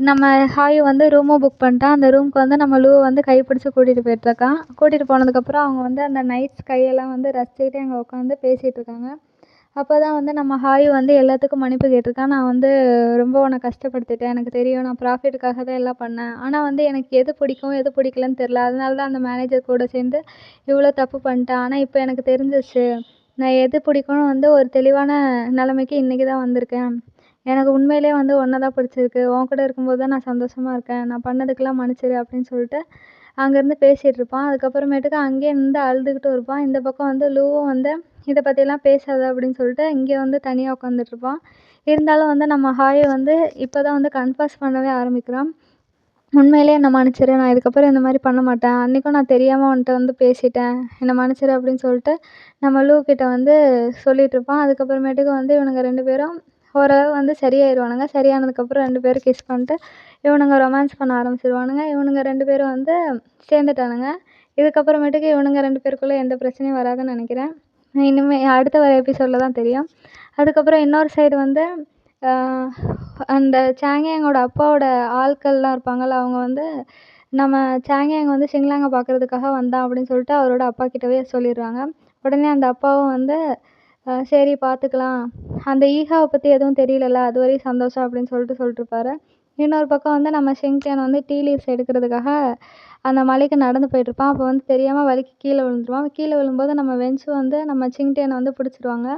நம்ம ஹாயு வந்து ரூமும் புக் பண்ணிட்டான். அந்த ரூமுக்கு வந்து நம்ம லூவை வந்து கைப்பிடிச்சி கூட்டிகிட்டு போயிட்டுருக்கான். கூட்டிகிட்டு போனதுக்கப்புறம் அவங்க வந்து அந்த நைட் ஸ்கையெல்லாம் வந்து ரசிச்சுக்கிட்டே அங்கே உட்காந்து பேசிகிட்டு இருக்காங்க. அப்போ தான் வந்து நம்ம ஹாயு வந்து எல்லாத்துக்கும் மன்னிப்பு கேட்டிருக்கான். நான் வந்து ரொம்ப உன்னை கஷ்டப்படுத்திட்டேன், எனக்கு தெரியும், நான் ப்ராஃபிட்டுக்காக தான் எல்லாம் பண்ணேன். ஆனால் வந்து எனக்கு எது பிடிக்கும் எது பிடிக்கலன்னு தெரில, அதனால தான் அந்த மேனேஜர் கூட சேர்ந்து இவ்வளோ தப்பு பண்ணிட்டேன். ஆனால் இப்போ எனக்கு தெரிஞ்சிருச்சு, நான் எது பிடிக்கும்னு வந்து ஒரு தெளிவான நிலைமைக்கு இன்றைக்கி தான் வந்திருக்கேன். எனக்கு உண்மையிலே வந்து உன்னை தான் பிடிச்சிருக்கு, உன் கூட இருக்கும்போது தான் நான் சந்தோஷமாக இருக்கேன், நான் பண்ணதுக்கெல்லாம் மன்னிச்சிடு அப்படின்னு சொல்லிட்டு அங்கேருந்து பேசிகிட்டு இருப்பான். அதுக்கப்புறமேட்டுக்கு அங்கேயே நின்று அழுதுகிட்டும் இருப்பான். இந்த பக்கம் வந்து லூவும் வந்து இதை பற்றிலாம் பேசாத அப்படின்னு சொல்லிட்டு இங்கே வந்து தனியாக உட்காந்துட்ருப்பான். இருந்தாலும் வந்து நம்ம ஹாயை வந்து இப்போ தான் வந்து கன்ஃபஸ் பண்ணவே ஆரம்பிக்கிறான். உண்மையிலே என்னை மன்னிச்சிரு, நான் இதுக்கப்புறம் இந்த மாதிரி பண்ண மாட்டேன், அன்றைக்கும் நான் தெரியாமல் உன்கிட்ட வந்து பேசிட்டேன், என்னை மன்னிச்சிரு அப்படின்னு சொல்லிட்டு நம்ம லூ கிட்ட வந்து சொல்லிகிட்ருப்பான். அதுக்கப்புறமேட்டுக்கு வந்து இவனுங்க 2 பேரும் ஓரளவு வந்து சரியாயிடுவானுங்க. சரியானதுக்கப்புறம் 2 பேரும் கிஸ் பண்ணிட்டு இவனுங்க ரொமான்ஸ் பண்ண ஆரம்பிச்சிருவானுங்க. இவனுங்க 2 பேரும் வந்து சேர்ந்துட்டானுங்க. இதுக்கப்புறமேட்டுக்கு இவனுங்க 2 பேருக்குள்ளே எந்த பிரச்சனையும் வராதுன்னு நினைக்கிறேன். இனிமேல் அடுத்த வர எபிசோடில் தான் தெரியும். அதுக்கப்புறம் இன்னொரு சைடு வந்து அந்த சாங்கியாங்கோட அப்பாவோட ஆட்கள்லாம் இருப்பாங்கள்ல, அவங்க வந்து நம்ம சாங்கியாங் வந்து ஷின்லாங்கை பார்க்குறதுக்காக வந்தான் அப்படின்னு சொல்லிட்டு அவரோட அப்பா கிட்டவே சொல்லிடுறாங்க. உடனே அந்த அப்பாவும் வந்து சரி பார்த்துக்கலாம், அந்த ஈகாவை பற்றி எதுவும் தெரியலல்ல, அதுவரையும் சந்தோஷம் அப்படின்னு சொல்லிட்டுருப்பாரு. இன்னொரு பக்கம் வந்து நம்ம ஷின்சான் வந்து டீ லீவ்ஸ் எடுக்கிறதுக்காக அந்த மலைக்கு நடந்து போயிட்டுருப்பான். அப்போ வந்து தெரியாமல் வழுக்கி கீழே விழுந்துருவான். கீழே விழும்போது நம்ம வென்சு வந்து நம்ம சிங்டேனை வந்து பிடிச்சிருவாங்க.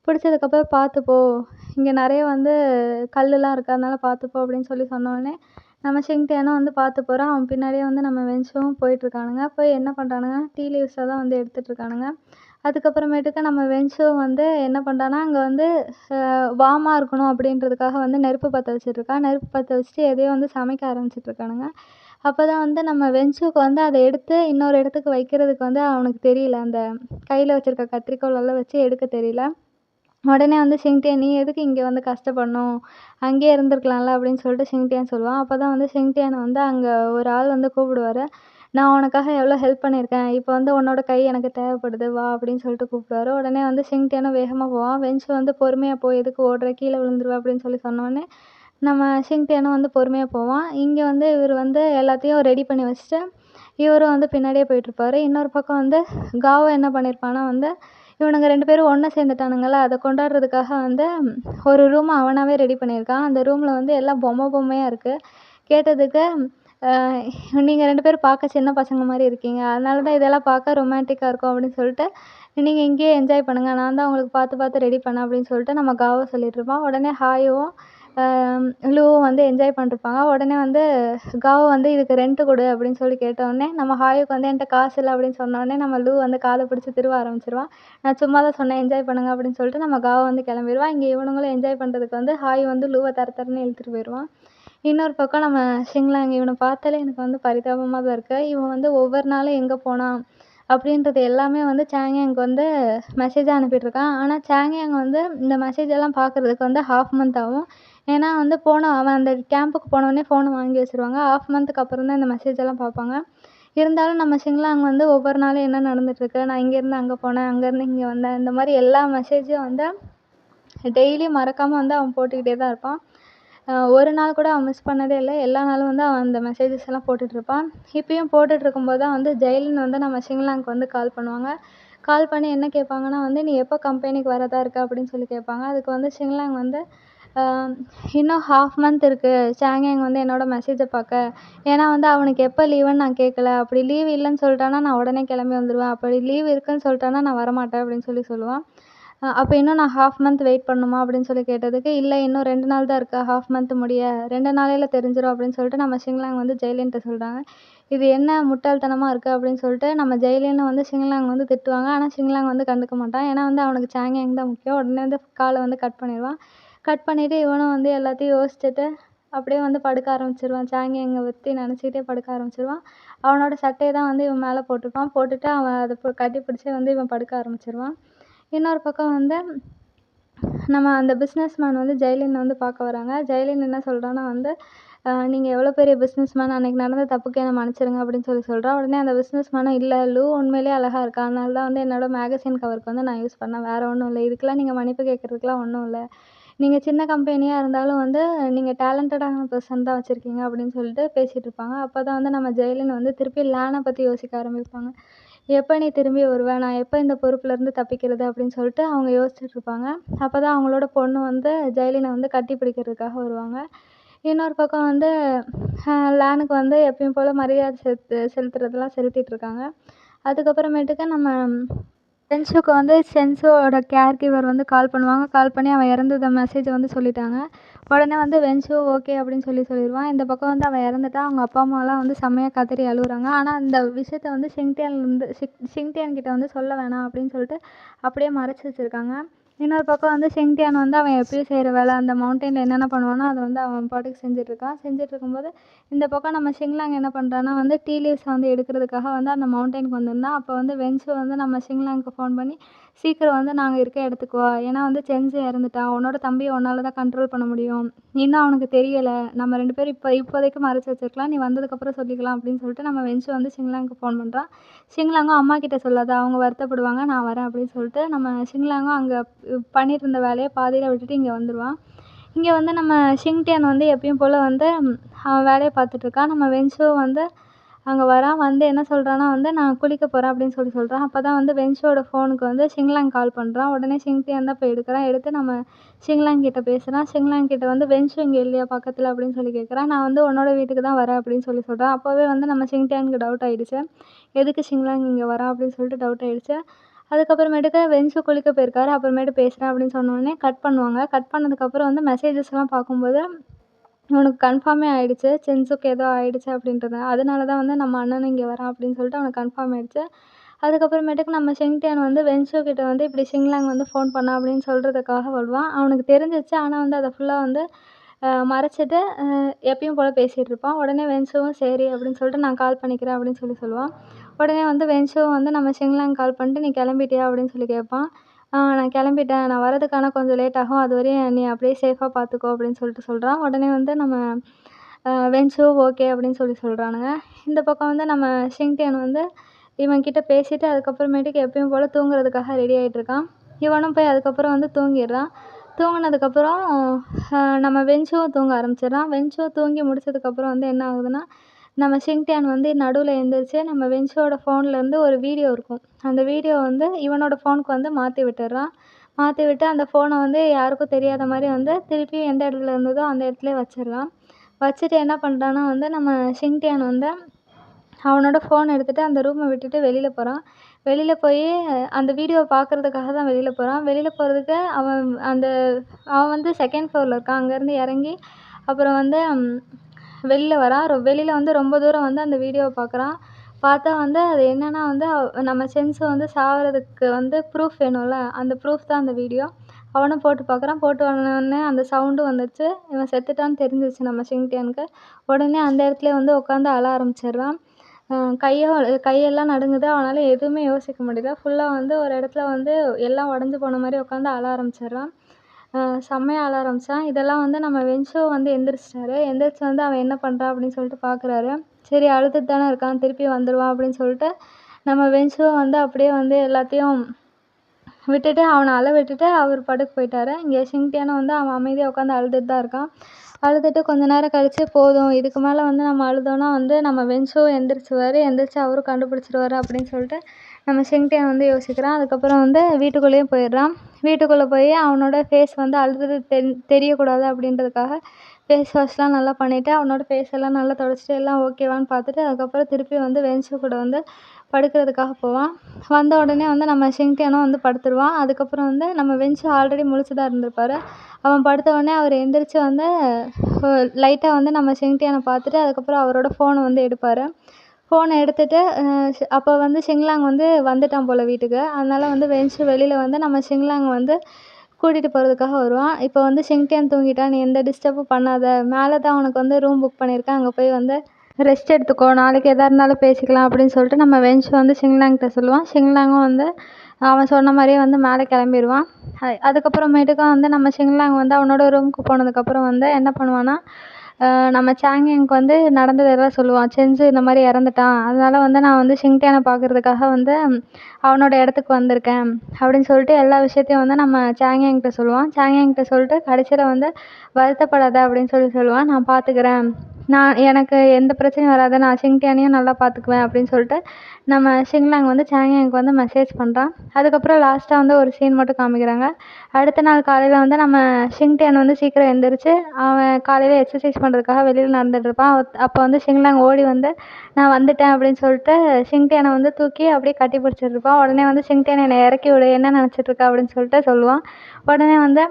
பிடிச்சதுக்கப்புறம் பார்த்து போ, இங்கே நிறைய வந்து கல்லுலாம் இருக்குது, அதனால பார்த்து போ அப்படின்னு சொல்லி சொன்னோடனே நம்ம ஷின்டேனும் வந்து பார்த்து போகிறான். அவன் பின்னாடியே வந்து நம்ம வென்சுவும் போயிட்டுருக்கானுங்க. போய் என்ன பண்ணுறானுங்க, டீ லீவ்ஸை தான் வந்து எடுத்துகிட்ருக்கானுங்க. அதுக்கப்புறமேட்டுக்கு நம்ம வென்சு வந்து என்ன பண்ணுறான்னா, அங்கே வந்து வார்மாக இருக்கணும் அப்படின்றதுக்காக வந்து நெருப்பு பற்ற வச்சுட்ருக்கான். நெருப்பு பற்ற வச்சுட்டு எதையோ வந்து சமைக்க ஆரம்பிச்சிட்ருக்கானுங்க. அப்போ தான் வந்து நம்ம வென்சுக்கு வந்து அதை எடுத்து இன்னொரு இடத்துக்கு வைக்கிறதுக்கு வந்து அவனுக்கு தெரியல, அந்த கையில் வச்சுருக்க கத்திரிக்கோலெல்லாம் வச்சு எடுக்க தெரியல. உடனே வந்து ஷின்டியன் நீ எதுக்கு இங்கே வந்து கஷ்டப்படணும், அங்கேயே இருந்திருக்கலாம்ல அப்படின்னு சொல்லிட்டு ஷின்டியன் சொல்லுவான். அப்போ தான் வந்து ஷின்டியனை வந்து அங்கே ஒரு ஆள் வந்து கூப்பிடுவார். நான் உனக்காக எவ்வளோ ஹெல்ப் பண்ணியிருக்கேன், இப்போ வந்து உன்னோட கை எனக்கு தேவைப்படுது வா அப்படின்னு சொல்லிட்டு கூப்பிடுவாரு. உடனே வந்து ஷின்டியனும் வேகமாக போவான். வென்சு வந்து பொறுமையாக போ, எதுக்கு ஓடுற, கீழே விழுந்துருவா அப்படின்னு சொல்லி சொன்னோடனே நம்ம ஷின்டியனும் வந்து பொறுமையாக போவான். இங்கே வந்து இவர் வந்து எல்லாத்தையும் ரெடி பண்ணி வச்சுட்டு இவரும் வந்து பின்னாடியே போயிட்டுருப்பாரு. இன்னொரு பக்கம் வந்து காவோ என்ன பண்ணியிருப்பான்னா வந்து இவனுங்க 2 பேரும் ஒன்றா சேர்ந்துட்டானுங்கள்ல, அதை கொண்டாடுறதுக்காக வந்து ஒரு ரூமை அவனாவே ரெடி பண்ணியிருக்கான். அந்த ரூமில் வந்து எல்லாம் பொம்மையாக இருக்குது. கேட்டதுக்கு நீங்கள் 2 பேரும் பார்க்க சின்ன பசங்க மாதிரி இருக்கீங்க, அதனால தான் இதெல்லாம் பார்க்க ரொமான்டிக்காக இருக்கும் அப்படின்னு சொல்லிட்டு நீங்கள் இங்கேயே என்ஜாய் பண்ணுங்கள், நான் தான் உங்களுக்கு பார்த்து பார்த்து ரெடி பண்ணேன் அப்படின்னு சொல்லிட்டு நம்ம காவோ சொல்லிகிட்ருப்பான். உடனே ஹாயும் லூவும் வந்து என்ஜாய் பண்ணிருப்பாங்க. உடனே வந்து காவோ வந்து இதுக்கு ரெண்ட்டு கொடு அப்படின்னு சொல்லி கேட்டோடனே நம்ம ஹாயுக்கு வந்து என்கிட்ட காசு இல்லை அப்படின்னு சொன்னோடனே நம்ம லூ வந்து காதை பிடிச்சி திருவ ஆரம்பிச்சிருவான். நான் சும்மா தான் சொன்னேன் என்ஜாய் பண்ணுங்க அப்படின்னு சொல்லிட்டு நம்ம காவோ வந்து கிளம்பிடுவான். இங்கே இவனுங்களும் என்ஜாய் பண்ணுறதுக்கு வந்து ஹாய் வந்து லூவை தரன்னு இழுத்துட்டு போயிடுவான். இன்னொரு பக்கம் நம்ம ஷிங்லாங் இவனை பார்த்தாலே எனக்கு வந்து பரிதாபமாக தான் இருக்குது. இவன் வந்து ஒவ்வொரு நாளும் எங்கே போனான் அப்படின்றது எல்லாமே வந்து சாங்கியாங்க்கு வந்து மெசேஜாக அனுப்பிட்டுருக்கான். ஆனால் சாங்கியாங் வந்து இந்த மெசேஜெல்லாம் பார்க்குறதுக்கு வந்து ஹாஃப் மந்த் ஆகும். ஏன்னா வந்து அவன் அந்த கேம்புக்கு போனோடனே ஃபோனை வாங்கி வச்சுருவாங்க. ஹாஃப் மந்த்துக்கு அப்புறம் தான் இந்த மெசேஜெல்லாம் பார்ப்பாங்க. இருந்தாலும் நம்ம ஷிங்லாங் வந்து ஒவ்வொரு நாளும் என்ன நடந்துகிட்ருக்கு, நான் இங்கேருந்து அங்கே போனேன், அங்கேருந்து இங்கே வந்தேன், இந்த மாதிரி எல்லா மெசேஜும் வந்து டெய்லியும் மறக்காமல் வந்து அவன் போட்டுக்கிட்டே தான் இருப்பான். ஒரு நாள் கூட அவன் மிஸ் பண்ணதே இல்லை. எல்லா நாளும் வந்து அவன் அந்த மெசேஜஸ் எல்லாம் போட்டுட்ருப்பான். இப்பயும் போட்டுட்ருக்கும்போது தான் வந்து ஜெயிலின்னு வந்து நம்ம ஷிங்லாங்க்கு வந்து கால் பண்ணுவாங்க. கால் பண்ணி என்ன கேட்பாங்கன்னா வந்து நீ எப்போ கம்பெனிக்கு வரதா இருக்க அப்படின்னு சொல்லி கேட்பாங்க. அதுக்கு வந்து ஷிங்லாங் வந்து இன்னும் ஹாஃப் மந்த் இருக்குது சாங்கியாங் வந்து என்னோட மெசேஜை பார்க்க, ஏன்னா வந்து அவனுக்கு எப்போ லீவுன்னு நான் கேட்கல, அப்படி லீவ் இல்லைன்னு சொல்லிட்டானா நான் உடனே கிளம்பி வந்துடுவேன், அப்படி லீவ் இருக்குன்னு சொல்லிட்டானா நான் வரமாட்டேன் அப்படின்னு சொல்லுவான். அப்போ இன்னும் நான் ஹாஃப் மந்த் வெயிட் பண்ணணுமா அப்படின்னு சொல்லி கேட்டதுக்கு, இல்லை இன்னும் 2 நாள் தான் இருக்கு ஹாஃப் மந்த் முடிய. 2 நாளையில தெரிஞ்சிரும் அப்படின்னு சொல்லிட்டு நம்ம ஷிங்லாங் வந்து ஜெயலின்ட்ட சொல்றாங்க. இது என்ன முட்டாள்தனமா இருக்கு அப்படின்னு சொல்லிட்டு நம்ம ஜெயலின் வந்து ஷிங்லாங் வந்து திட்டுவாங்க. ஆனால் ஷிங்லாங் வந்து கண்டுக்க மாட்டான். ஏன்னா வந்து அவனுக்கு சாங்கியாங் தான் முக்கியம். உடனே வந்து காலை வந்து கட் பண்ணிடுவான். கட் பண்ணிவிட்டு இவனும் வந்து எல்லாத்தையும் யோசிச்சுட்டு அப்படியே வந்து படுக்க ஆரம்பிச்சிருவான். சாங்கியாங்கை பற்றி நினச்சிக்கிட்டே படுக்க ஆரம்பிச்சிருவான். அவனோட சட்டையை தான் வந்து இவன் மேலே போட்டிருப்பான். போட்டுட்டு அவன் அதை கட்டி பிடிச்சி வந்து இவன் படுக்க ஆரம்பிச்சிருவான். இன்னொரு பக்கம் வந்து நம்ம அந்த பிஸ்னஸ் மேன் வந்து ஜெயலினை வந்து பார்க்க வராங்க. ஜெயலின் என்ன சொல்கிறான்னா வந்து, நீங்கள் எவ்வளோ பெரிய பிஸ்னஸ் மேன், அன்றைக்கி நடந்த தப்புக்கு என்னை மன்னிச்சிடுங்க அப்படின்னு சொல்லி சொல்கிறா. உடனே அந்த பிஸ்னஸ் மேனும், இல்லை லூ உண்மையிலேயே அழகாக இருக்கா, அதனால தான் வந்து என்னோட மேகசின் கவருக்கு வந்து நான் யூஸ் பண்ணேன், வேறு ஒன்றும் இல்லை. இதுக்கெல்லாம் நீங்கள் மன்னிப்பு கேட்குறதுக்குலாம் ஒன்றும் இல்லை. நீங்கள் சின்ன கம்பெனியாக இருந்தாலும் வந்து நீங்கள் டேலண்டடான பர்சன் தான் வச்சுருக்கீங்க அப்படின்னு சொல்லிட்டு பேசிகிட்டு இருப்பாங்க. அப்போ தான் வந்து நம்ம ஜெயலின் வந்து திருப்பி லேனை பற்றி யோசிக்க ஆரம்பிப்பாங்க. எப்போ நீ திரும்பி வருவ, நான் எப்போ இந்த பொறுப்புலேருந்து தப்பிக்கிறது அப்படின்னு சொல்லிட்டு அவங்க யோசிச்சுட்டு இருப்பாங்க. அப்போ தான் அவங்களோட பொண்ணு வந்து ஜெயலினை வந்து கட்டி பிடிக்கிறதுக்காக வருவாங்க. இன்னொரு பக்கம் வந்து லேனுக்கு வந்து எப்பயும் போல் மரியாதை செலுத்துறதெல்லாம் செலுத்திட்டு இருக்காங்க. அதுக்கப்புறமேட்டுக்கு நம்ம சென்சுக்கு வந்து சென்சுவோட கேர் கிவர் வந்து கால் பண்ணுவாங்க. கால் பண்ணி அவன் இறந்தத மெசேஜை வந்து சொல்லிட்டாங்க. உடனே வந்து வென்சு ஓகே அப்படின்னு சொல்லிடுவான். இந்த பக்கம் வந்து அவன் இறந்துட்டான். அவங்க அப்பா அம்மாலாம் வந்து செம்மையாக கதறி அழுகுறாங்க. ஆனால் அந்த விஷயத்த வந்து ஷிங்டியான் கிட்ட வந்து சொல்ல வேணாம் அப்படின்னு சொல்லிட்டு அப்படியே மறைச்சி வச்சுருக்காங்க. இன்னொரு பக்கம் வந்து ஷிங்டியான் வந்து அவன் எப்பயும் செய்கிற வேலை, அந்த மவுண்டனில் என்னென்ன பண்ணுவானோ அதை வந்து அவன் பாட்டுக்கு செஞ்சிட்ருக்கான். செஞ்சிட்ருக்கும்போது இந்த பக்கம் நம்ம ஷிங்லாங் என்ன பண்ணுறான்னா வந்து டீ லீவ்ஸை வந்து எடுக்கிறதுக்காக வந்து அந்த மவுண்டனுக்கு வந்திருந்தான். அப்போ வந்து வென்சு வந்து நம்ம ஷிங்லாங்க்கு ஃபோன் பண்ணி, சீக்கிரம் வந்து நாங்கள் இருக்க இடத்துக்கு வா, ஏன்னா வந்து சென்சு இறந்துட்டான், உன்னோட தம்பியை உன்னால் தான் கண்ட்ரோல் பண்ண முடியும், இன்னும் அவனுக்கு தெரியலை, நம்ம 2 பேரும் இப்போதைக்கு மறைச்சி வச்சுருக்கலாம், நீ வந்ததுக்கப்புறம் சொல்லிக்கலாம் அப்படின்னு சொல்லிட்டு நம்ம வென்சு வந்து ஷிங்லாங்க்கு ஃபோன் பண்ணுறான். ஷிங்லாங்கும் அம்மா கிட்ட சொல்லாத, அவங்க வருத்தப்படுவாங்க, நான் வரேன் அப்படின்னு சொல்லிட்டு நம்ம ஷிங்லாங்கும் அங்கே பண்ணிட்டு இருந்த வேலையை பாதியில் விட்டுட்டு இங்கே வந்துடுவான். இங்கே வந்து நம்ம ஷிங்டியான் வந்து எப்பயும் போல் வந்து அவன் வேலையை பார்த்துட்ருக்கான். நம்ம வென்சுவும் வந்து அங்கே வரான். வந்து என்ன சொல்கிறான்னா வந்து, நான் குளிக்க போகிறேன் அப்படின்னு சொல்கிறான். அப்போ தான் வந்து வென்சுவோட ஃபோனுக்கு வந்து ஷிங்லாங் கால் பண்ணுறான். உடனே ஷிங்டியான் தான் போய் எடுக்கிறான். எடுத்து நம்ம ஷிங்லாங் கிட்ட பேசுகிறான். ஷிங்லாங் கிட்ட வந்து வென்சு இங்கே இல்லையா பக்கத்தில் அப்படின்னு சொல்லி கேட்குறான். நான் வந்து உன்னோட வீட்டுக்கு தான் வரேன் அப்படின்னு சொல்கிறான். அப்போவே வந்து நம்ம ஷிங்டியானுக்கு டவுட் ஆகிடுச்சு, எதுக்கு ஷிங்லாங் இங்கே வரான் அப்படின்னு சொல்லிட்டு டவுட் ஆகிடுச்சு. அதுக்கப்புறமேட்டுக்கு வென்சு குளிக்க போயிருக்காரு. அப்புறமேட்டு பேசுகிறேன் அப்படின்னு சொன்னோடனே கட் பண்ணுவாங்க. கட் பண்ணதுக்கப்புறம் வந்து மெசேஜஸ்லாம் பார்க்கும்போது அவனுக்கு கன்ஃபார்மே ஆகிடுச்சு, சென்சுக்கு ஏதோ ஆகிடுச்சு அப்படின்றது. அதனால தான் வந்து நம்ம அண்ணனும் இங்கே வரான் அப்படின்னு சொல்லிட்டு அவனுக்கு கன்ஃபார்ம் ஆகிடுச்சு. அதுக்கப்புறமேட்டுக்கு நம்ம ஷிங்டியான் வந்து வென்சு கிட்ட வந்து இப்படி ஷிங்லாங் வந்து ஃபோன் பண்ணான் அப்படின்னு சொல்கிறதுக்காக வருவான். அவனுக்கு தெரிஞ்சிச்சு, ஆனால் வந்து அதை ஃபுல்லாக வந்து மறைச்சிட்டு எப்பயும் போல் பேசிகிட்டு இருப்பான். உடனே வென்சுவும் சரி அப்படின்னு சொல்லிட்டு நான் கால் பண்ணிக்கிறேன் அப்படின்னு சொல்லுவான். உடனே வந்து வென்சுவும் வந்து நம்ம ஷிங்லாங் கால் பண்ணிட்டு, நீ கிளம்பிட்டியா அப்படின்னு சொல்லி கேட்பான். நான் கிளம்பிட்டேன், நான் வரதுக்கு கொஞ்சம் லேட் ஆகும், அதுவரையும் நீ அப்படியே சேஃபாக பார்த்துக்கோ அப்படின்னு சொல்லிட்டு சொல்கிறான். உடனே வந்து நம்ம வென்சு ஓகே அப்படின்னு சொல்கிறானுங்க. இந்த பக்கம் வந்து நம்ம ஷிங்டியான் வந்து இவன்கிட்ட பேசிவிட்டு அதுக்கப்புறமேட்டுக்கு எப்பயும் போல் தூங்குறதுக்காக ரெடி ஆகிட்ருக்கான். இவனும் போய் அதுக்கப்புறம் வந்து தூங்கிடுறான். தூங்கினதுக்கப்புறம் நம்ம வென்சுவும் தூங்க ஆரம்பிச்சிடுறான். வென்சு தூங்கி முடிச்சதுக்கப்புறம் வந்து என்ன ஆகுதுன்னா, நம்ம ஷிங்டியான் வந்து நடுவில் எழுந்திரிச்சு நம்ம வென்சுவோட ஃபோன்லேருந்து ஒரு வீடியோ இருக்கும். அந்த வீடியோ வந்து இவனோட ஃபோனுக்கு வந்து மாற்றி விட்டுடுறான். மாற்றி விட்டு அந்த ஃபோனை வந்து யாருக்கும் தெரியாத மாதிரி வந்து திருப்பி எந்த இடத்துல இருந்ததோ அந்த இடத்துலயே வச்சிடுறான். வச்சுட்டு என்ன பண்ணுறான்னா வந்து நம்ம ஷிங்டியான் வந்து அவனோட ஃபோன் எடுத்துகிட்டு அந்த ரூமை விட்டுட்டு வெளியில் போகிறான். வெளியில் போய் அந்த வீடியோவை பார்க்குறதுக்காக தான் வெளியில் போகிறான். வெளியில் போகிறதுக்கு அவன் வந்து செகண்ட் ஃப்ளோரில் இருக்கான். அங்கேருந்து இறங்கி அப்புறம் வந்து வெளியில் வரான். வெளியில் வந்து ரொம்ப தூரம் வந்து அந்த வீடியோவை பார்க்குறான். பார்த்தா வந்து அது என்னென்னா வந்து நம்ம சென்சு வந்து சாகிறதுக்கு வந்து ப்ரூஃப் வேணும்ல, அந்த ப்ரூஃப் தான் அந்த வீடியோ. அவனும் போட்டு பார்க்குறான். போட்டு உடனே அந்த சவுண்டும் வந்துடுச்சு. இவன் செத்துட்டான்னு தெரிஞ்சிருச்சு நம்ம ஷிங்டியானுக்கு. உடனே அந்த இடத்துலயே வந்து உட்காந்து அழ ஆரம்பிச்சிடுறான். கையெல்லாம் நடுங்குது. அவனால் எதுவுமே யோசிக்க முடியல. ஃபுல்லாக வந்து ஒரு இடத்துல வந்து எல்லாம் உடஞ்சி போன மாதிரி உட்காந்து அழ ஆரம்பிச்சிடுறான். செம்மையாக அழ ஆரம்பித்தான். இதெல்லாம் வந்து நம்ம வென்சு வந்து எந்திரிச்சிட்டாரு. எந்திரிச்சு வந்து அவன் என்ன பண்ணுறான் அப்படின்னு சொல்லிட்டு பார்க்குறாரு. சரி அழுதுட்டு தானே இருக்கான், திருப்பி வந்துடுவான் அப்படின்னு சொல்லிட்டு நம்ம வென்சுவை வந்து அப்படியே வந்து எல்லாத்தையும் விட்டுட்டு அவனை அழ விட்டுட்டு அவர் படுக்க போயிட்டாரு. இங்கே ஷிங்டியானும் வந்து அவன் அமைதியாக உட்காந்து அழுதுட்டு தான் இருக்கான். அழுதுட்டு கொஞ்ச நேரம் கழித்து போதும், இதுக்கு மேலே வந்து நம்ம அழுதோன்னா வந்து நம்ம வென்சுவும் எந்திரிச்சிருவார், எந்திரிச்சு அவரும் கண்டுபிடிச்சிருவாரு அப்படின்னு சொல்லிட்டு நம்ம ஷிங்டியான் வந்து யோசிக்கிறான். அதுக்கப்புறம் வந்து வீட்டுக்குள்ளேயும் போயிடுறான். வீட்டுக்குள்ளே போய் அவனோட ஃபேஸ் வந்து அழுது தெரியக்கூடாது அப்படின்றதுக்காக ஃபேஸ் வாஷ்லாம் நல்லா பண்ணிவிட்டு அவனோட ஃபேஸ் எல்லாம் நல்லா துடைச்சிட்டு எல்லாம் ஓகேவான்னு பார்த்துட்டு அதுக்கப்புறம் திருப்பி வந்து வென்சு கூட வந்து படுக்கிறதுக்காக போவான். வந்த உடனே வந்து நம்ம ஷின்டேனும் வந்து படுத்துருவான். அதுக்கப்புறம் வந்து நம்ம வென்ச்சு ஆல்ரெடி முழிச்சு தான் இருந்திருப்பாரு. அவன் படுத்த உடனே அவர் எந்திரிச்சு வந்து லைட்டாக வந்து நம்ம ஷின்டேனை பார்த்துட்டு அதுக்கப்புறம் அவரோட ஃபோனை வந்து எடுப்பார். ஃபோனை எடுத்துகிட்டு அப்போ வந்து ஷிங்லாங் வந்து வந்துட்டான் போல் வீட்டுக்கு. அதனால் வந்து வென்ச்சு வெளியில் வந்து நம்ம ஷிங்லாங் வந்து கூட்டிகிட்டு போகிறதுக்காக வருவான். இப்போ வந்து ஷின்டேன் தூங்கிட்டான், நீ எந்த டிஸ்டர்பும் பண்ணாத, மேலே தான் உனக்கு வந்து ரூம் புக் பண்ணியிருக்கேன், அங்கே போய் வந்து ரெஸ்ட் எடுத்துக்கோ, நாளைக்கு எதாக இருந்தாலும் பேசிக்கலாம் அப்படின்னு சொல்லிட்டு நம்ம வென்ச் வந்து ஷிங்லாங்கிட்ட சொல்லுவான். ஷிங்லாங்கும் வந்து அவன் சொன்ன மாதிரியே வந்து மேலே கிளம்பிடுவான். அதுக்கப்புறமேட்டுக்கும் வந்து நம்ம ஷிங்லாங் வந்து அவனோட ரூமுக்கு போனதுக்கப்புறம் வந்து என்ன பண்ணுவான்னா, நம்ம சாங்கியங்க்கு வந்து நடந்ததெல்லாம் சொல்லுவான். செஞ்சு இந்த மாதிரி இறந்துட்டான், அதனால வந்து நான் வந்து ஷின்டேனை பார்க்குறதுக்காக வந்து அவனோட இடத்துக்கு வந்திருக்கேன் அப்படின்னு சொல்லிட்டு எல்லா விஷயத்தையும் வந்து நம்ம சாங்கியங்கிட்ட சொல்லுவான். சாங்கியங்கிட்ட சொல்லிட்டு கடைசியில் வந்து வருத்தப்படாத அப்படின்னு சொல்லுவான். நான் பார்த்துக்கிறேன், எனக்கு எந்த பிரச்சனையும் வராது, நான் ஷின்டேனையும் நல்லா பார்த்துக்குவேன் அப்படின்னு சொல்லிட்டு நம்ம ஷிங்லாங் வந்து சாங்கியங்க்கு வந்து மெசேஜ் பண்ணுறான். அதுக்கப்புறம் லாஸ்ட்டாக வந்து ஒரு சீன் மட்டும் காமிக்கிறாங்க. அடுத்த நாள் காலையில் வந்து நம்ம ஷின்டேன் வந்து சீக்கிரம் எழுந்திரிச்சு அவன் காலையில் எக்ஸசைஸ் பண்ணுறதுக்காக வெளியில் நடந்துகிட்ருப்பான். அப்போ வந்து ஷிங்லாங் ஓடி வந்து நான் வந்துட்டேன் அப்படின்னு சொல்லிட்டு ஷின்டேனை வந்து தூக்கி அப்படியே கட்டி பிடிச்சிட்ருப்பான். உடனே வந்து ஷின்டேன் என்னை இறக்கி விடு, என்ன நினச்சிட்ருக்க அப்படின்னு சொல்லிட்டு சொல்லுவான். உடனே வந்து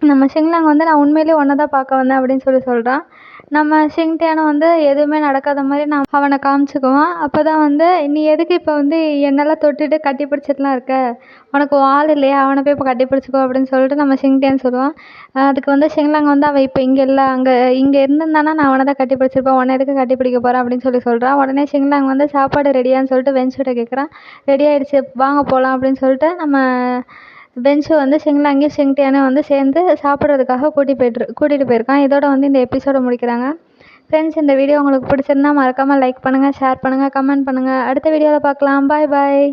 நம்ம ஷிங்லாங் வந்து நான் உண்மையிலேயே ஒன்றை தான் பார்க்க வந்தேன் அப்படின்னு சொல்கிறான். நம்ம ஷின்டேனும் வந்து எதுவுமே நடக்காத மாதிரி நான் அவனை காமிச்சிக்குவான். அப்போ தான் வந்து நீ எதுக்கு இப்போ வந்து என்னெல்லாம் தொட்டுட்டு கட்டி பிடிச்சிட்டுலாம் இருக்க, உனக்கு ஆள் இல்லையா, அவனை போய் இப்போ கட்டி பிடிச்சிக்கோ அப்படின்னு சொல்லிட்டு நம்ம ஷின்டேன் சொல்லுவான். அதுக்கு வந்து ஷிங்லாங் வந்து அவன் இப்போ இங்கே இல்லை, இங்கே இருந்திருந்தானா நான் அவனை தான் கட்டி பிடிச்சிருப்பேன், உன்னை எதுக்கு கட்டி பிடிக்க போகிறேன் அப்படின்னு சொல்கிறான். உடனே ஷிங்லாங் வந்து சாப்பாடு ரெடியான்னு சொல்லிட்டு வென்ச்சுட்ட கேட்குறான். ரெடி ஆகிடுச்சு, வாங்க போகலாம் அப்படின்னு சொல்லிட்டு நம்ம வென்ச்சு வந்து ஷிங்லாங்கையும் ஷின்டேனையும் வந்து சேர்ந்து சாப்பிட்றதுக்காக கூட்டிகிட்டு போயிருக்கான். இதோட வந்து இந்த எபிசோடை முடிக்கிறாங்க. ஃப்ரெண்ட்ஸ், இந்த வீடியோ உங்களுக்கு பிடிச்சிருந்தா மறக்காமல் லைக் பண்ணுங்கள், ஷேர் பண்ணுங்கள், கமெண்ட் பண்ணுங்கள். அடுத்த வீடியோவில் பார்க்கலாம். பாய் பாய்.